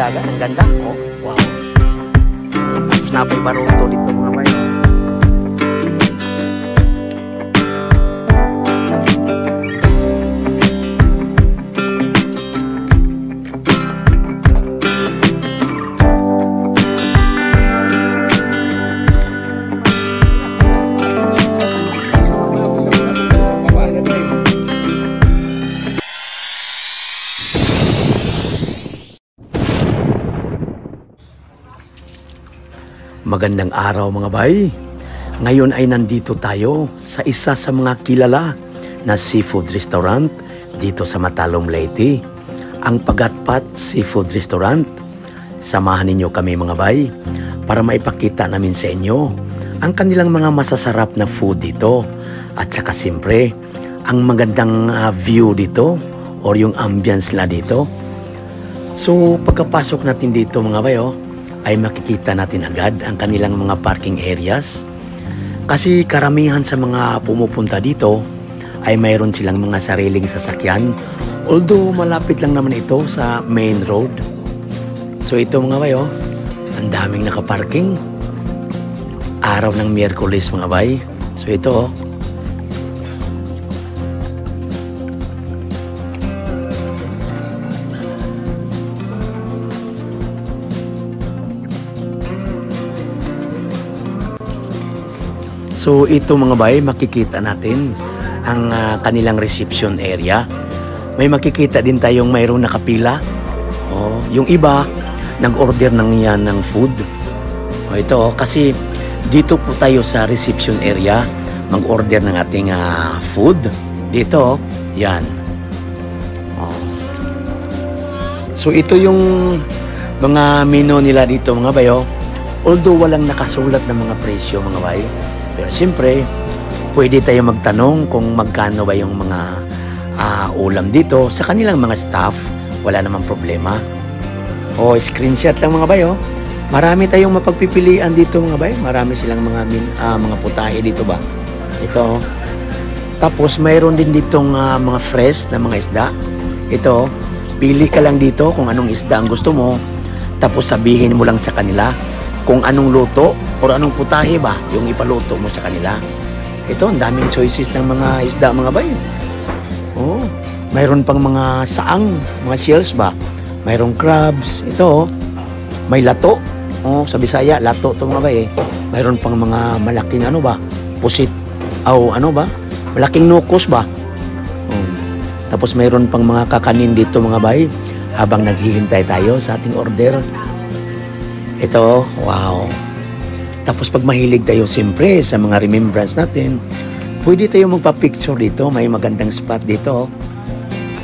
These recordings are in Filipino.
dagat. Ang ganda. Oh, wow. Tapos napay baruto dito mga bay. Magandang araw mga bay. Ngayon ay nandito tayo sa isa sa mga kilala na seafood restaurant dito sa Matalom, Leyte. Ang Pagatpat Seafood Restaurant. Samahan ninyo kami mga bay para maipakita namin sa inyo ang kanilang mga masasarap na food dito. At saka siyempre, ang magandang view dito or yung ambience na dito. So pagkapasok natin dito mga bay ay makikita natin agad ang kanilang mga parking areas. Kasi karamihan sa mga pumupunta dito ay mayroon silang mga sariling sasakyan. Although malapit lang naman ito sa main road. So ito mga bay ang daming nakaparking. Araw ng Miyerkules mga bay. So ito So ito mga bay, makikita natin ang kanilang reception area. May makikita din tayong mayroong nakapila. Yung iba, nag-order ng food. Ito kasi dito po tayo sa reception area, mag-order ng ating food. Dito, yan. So ito yung mga menu nila dito mga bay. Although walang nakasulat ng mga presyo mga bay. Pero siyempre, pwede tayo magtanong kung magkano ba yung mga ulam dito sa kanilang mga staff. Wala namang problema. Screenshot lang mga bay. Marami tayong mapagpipilian dito mga bay. Marami silang mga putahe dito ba. Ito. Tapos mayroon din ditong mga fresh na mga isda. Ito. Pili ka lang dito kung anong isda ang gusto mo. Tapos sabihin mo lang sa kanila kung anong luto o anong putahe ba yung ipaluto mo sa kanila. Ito, ang daming choices ng mga isda mga bay. Mayroon pang mga saang, mga shells ba. Mayroong crabs. Ito, may lato. Sa Bisaya, lato to mga bay. Mayroon pang mga malaking pusit. Malaking nukos ba. Tapos mayroon pang mga kakanin dito mga bay habang naghihintay tayo sa ating order. Ito, wow. Tapos pag mahilig tayo siyempre sa mga remembrance natin, pwede tayo magpa-picture dito. May magandang spot dito.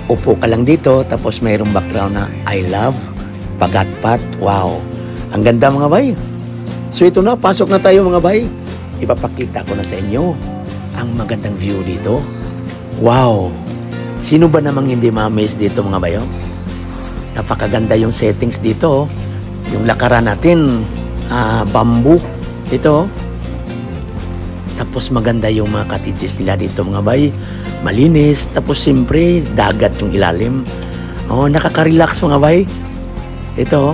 Upo ka lang dito, tapos mayroong background na I love Pagatpat. Wow. Ang ganda mga bay. So ito na, pasok na tayo mga bay. Ipapakita ko na sa inyo ang magandang view dito. Wow. Sino ba namang hindi ma-amaze dito mga bay? Napakaganda yung settings dito. Yung lakaran natin, bamboo. Ito. Tapos maganda yung mga cottages nila dito mga bay. Malinis. Tapos siyempre, dagat yung ilalim. Nakaka-relax mga bay. Ito.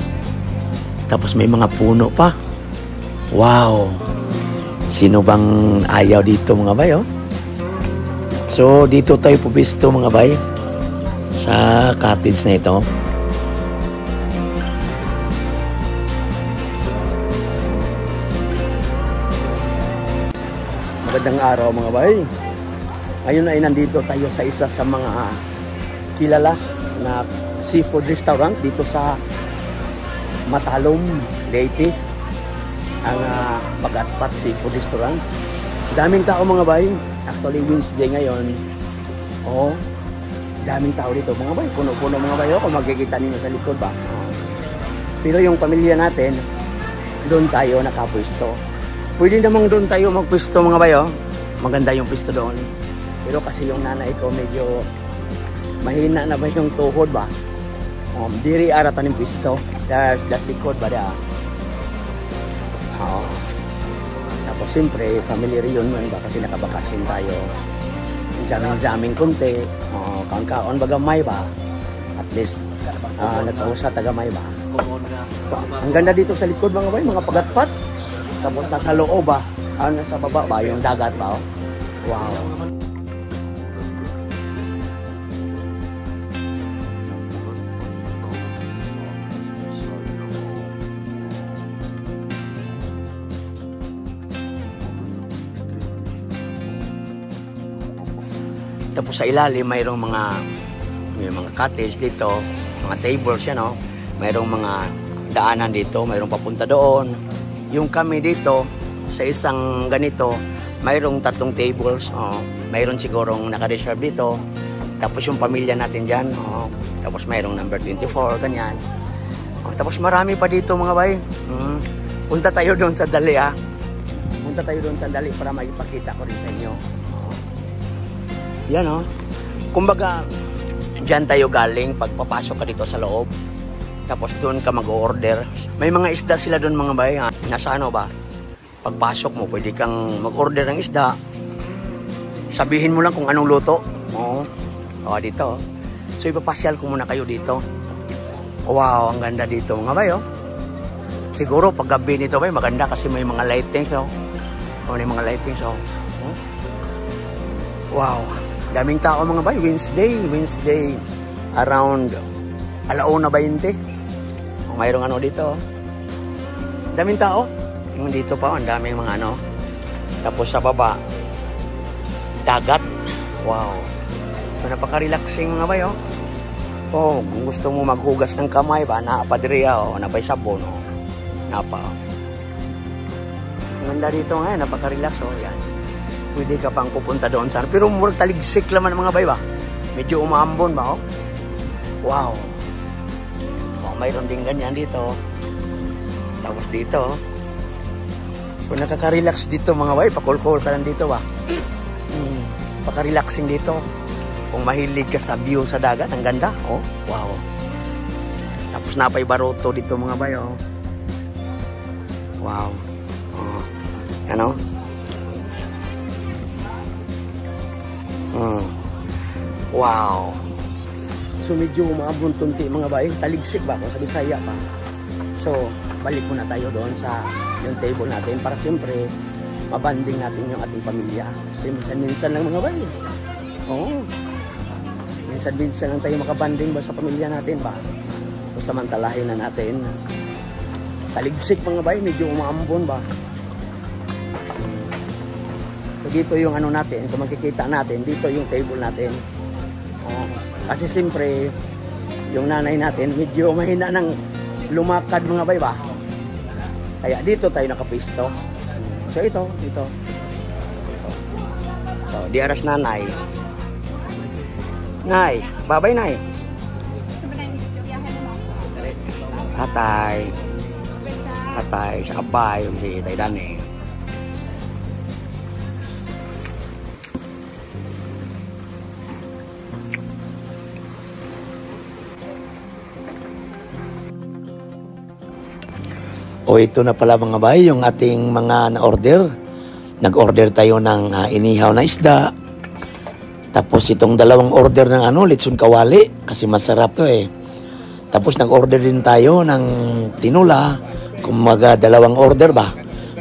Tapos may mga puno pa. Wow. Sino bang ayaw dito mga bay? So, dito tayo pupisto mga bay. Sa cottage na ito. Magandang araw mga bay. Ngayon ay nandito tayo sa isa sa mga kilala na seafood restaurant dito sa Matalom, Leyte. Ang Pagatpat Seafood Restaurant. Daming tao mga bay. Actually Wednesday ngayon. Daming tao dito mga bay. Puno-puno mga bay. Kung makikita niyo sa likod ba. Pero yung pamilya natin, doon tayo nakapwesto. Pwede namang doon tayo magpwesto mga bayo. Maganda yung pwesto doon. Pero kasi yung nanay ko medyo mahina na ba yung tuhod ba. Diri aratan yung pwesto. There's likod ba da. Tapos siyempre family reunion ba kasi nakabakasin tayo. Jaming konti. Kaon-kaon bagamay ba. At least nagkausa tagamay ba. Ang ganda dito sa likod mga bay, mga pagatpat. Tapos nasa loob ba? Nasa baba ba? Yung dagat ba? Oh? Wow. Tapos sa ilalim mayroong may mga cottage dito, mga tables yan, no? Mayroong mga daanan dito, mayroong papunta doon. Yung kami dito sa isang ganito, mayroong 3 tables, mayroon sigurong naka-reserve dito. Tapos yung pamilya natin diyan, tapos mayroong number 24 ganyan. Tapos marami pa dito mga bay. Punta tayo doon sa dali Punta tayo doon sa dali para maipakita ko rin sa inyo. Yan kumbaga dyan tayo galing pagpapasok ka dito sa loob. Tapos doon ka mag-order. May mga isda sila doon mga bay. Nasa ba? Pagpasok mo, pwede kang mag-order ng isda. Sabihin mo lang kung anong luto. Dito. So ipapasyal ko muna kayo dito. Wow, ang ganda dito mga bay. Siguro pag gabi nito bay, maganda kasi may mga lightings. May mga lightings. Wow. Daming tao mga bay, Wednesday around 1:20. Mayroong dito. Daming tao. Yung dito pa, ang daming mga Tapos sa baba, dagat. Wow. So napaka-relaxing mga bay. Kung gusto mo maghugas ng kamay ba, napadriya napay sabon. Napa. Ang ganda dito ngayon, napaka-relax yan. Pwede ka pang pupunta doon sana. Pero murag taligsik naman mga bay ba? Medyo umaambon ba? Wow. Mayroon din ganyan dito. Tapos dito. Kung nakaka-relax dito mga bay, pakul-kul ka lang dito ba? Paka-relaxing dito. Kung mahilig ka sa view sa dagat, ang ganda. Wow. Tapos napay baruto dito mga bay. Wow. Wow. So medyo umaabon tunti mga bay. Taligsik ba kung sa Bisaya pa. So balik muna tayo doon sa yung table natin para siyempre mabanding natin yung ating pamilya. Minsan-minsan lang mga bay. Minsan-minsan lang tayo makabanding ba sa pamilya natin ba. So samantalahin na natin. Taligsik mga bay, medyo umaambon ba. So dito yung natin, kung makikita natin, dito yung table natin. Kasi siyempre, yung nanay natin, medyo mahina ng lumakad mga bay ba. Kaya dito tayo nakapisto. So ito. So, di aras nanay. Nay, babay nay. Hatay, sa kabay, yung si Taydan ito na pala mga bay, yung ating mga na-order. Nag-order tayo ng inihaw na isda. Tapos itong 2 order ng lechon kawali. Kasi masarap to Tapos nag-order din tayo ng tinula. Kumaga 2 order ba.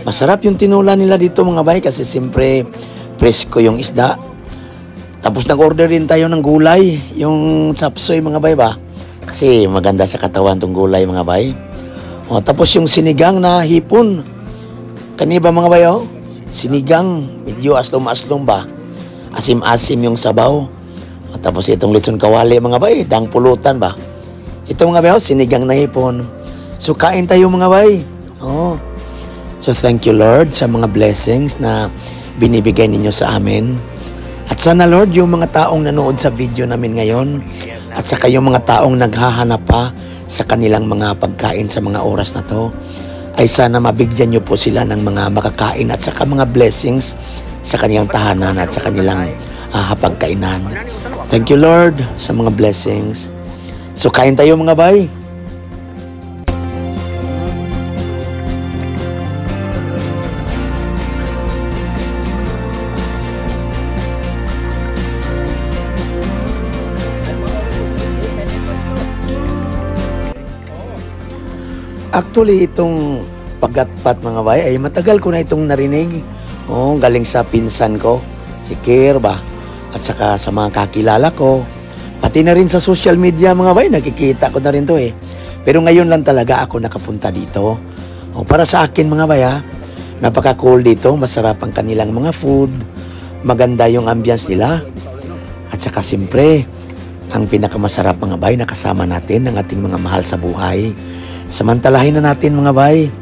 Masarap yung tinula nila dito mga bay. Kasi siyempre presko yung isda. Tapos nag-order din tayo ng gulay. Yung sapsoy mga bay ba. Kasi maganda sa katawan tong gulay mga bay. Tapos yung sinigang na hipon. Kani ba mga bay Sinigang. Medyo aslom-aslom ba. Asim-asim yung sabaw. Tapos itong lechon kawali mga bay. Dang pulutan ba. Ito mga bay sinigang na hipon. So kain tayo mga bay. So thank you Lord sa mga blessings na binibigay ninyo sa amin. At sana Lord yung mga taong nanood sa video namin ngayon at saka yung mga taong naghahanap pa sa kanilang mga pagkain sa mga oras na to ay sana mabigyan nyo po sila ng mga makakain at saka mga blessings sa kanilang tahanan at sa kanilang hapagkainan. Thank you Lord sa mga blessings. So kain tayo mga bay. Actually, itong pagatpat mga bay ay matagal ko na itong narinig. Galing sa pinsan ko, si Kir ba? At saka sa mga kakilala ko. Pati na rin sa social media mga bay, nakikita ko na rin to eh. Pero ngayon lang talaga ako nakapunta dito. Para sa akin mga bay ha, napaka-cool dito, masarap ang kanilang mga food, maganda yung ambience nila. At saka siyempre, ang pinakamasarap mga bay, nakasama natin ang ating mga mahal sa buhay. Samantalahin na natin mga bay.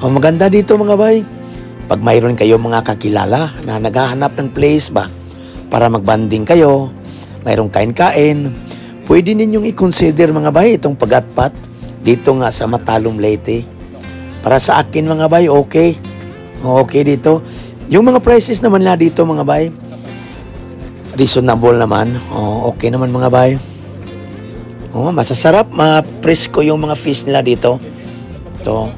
Maganda dito mga bay. Pag mayroon kayo mga kakilala na naghahanap ng place ba para magbanding kayo, mayroong kain-kain, pwede ninyong i-consider mga bay itong pagatpat dito nga sa Matalom Leyte. Para sa akin mga bay, okay. Okay dito. Yung mga prices naman na dito mga bay, reasonable naman. Okay naman mga bay. Masasarap, presko yung mga fish nila dito. Ito.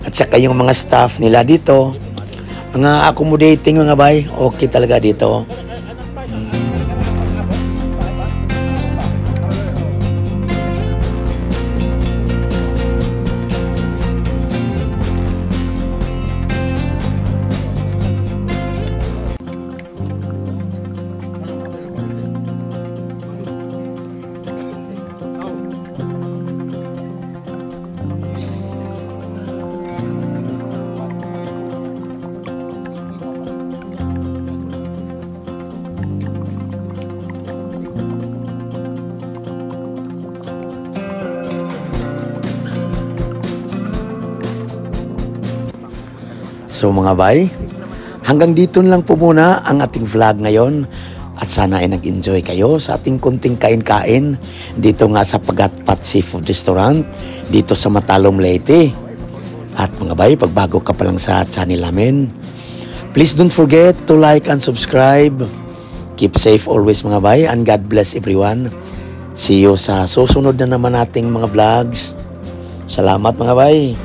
At saka yung mga staff nila dito, mga accommodating mga bay, okay talaga dito. So mga bay, hanggang dito lang po muna ang ating vlog ngayon at sana ay nag-enjoy kayo sa ating kunting kain-kain dito nga sa Pagatpat Seafood Restaurant dito sa Matalom Leyte. At mga bay, pagbago ka pa lang sa channel namin, please don't forget to like and subscribe. Keep safe always mga bay and God bless everyone. See you sa susunod na naman nating mga vlogs. Salamat mga bay.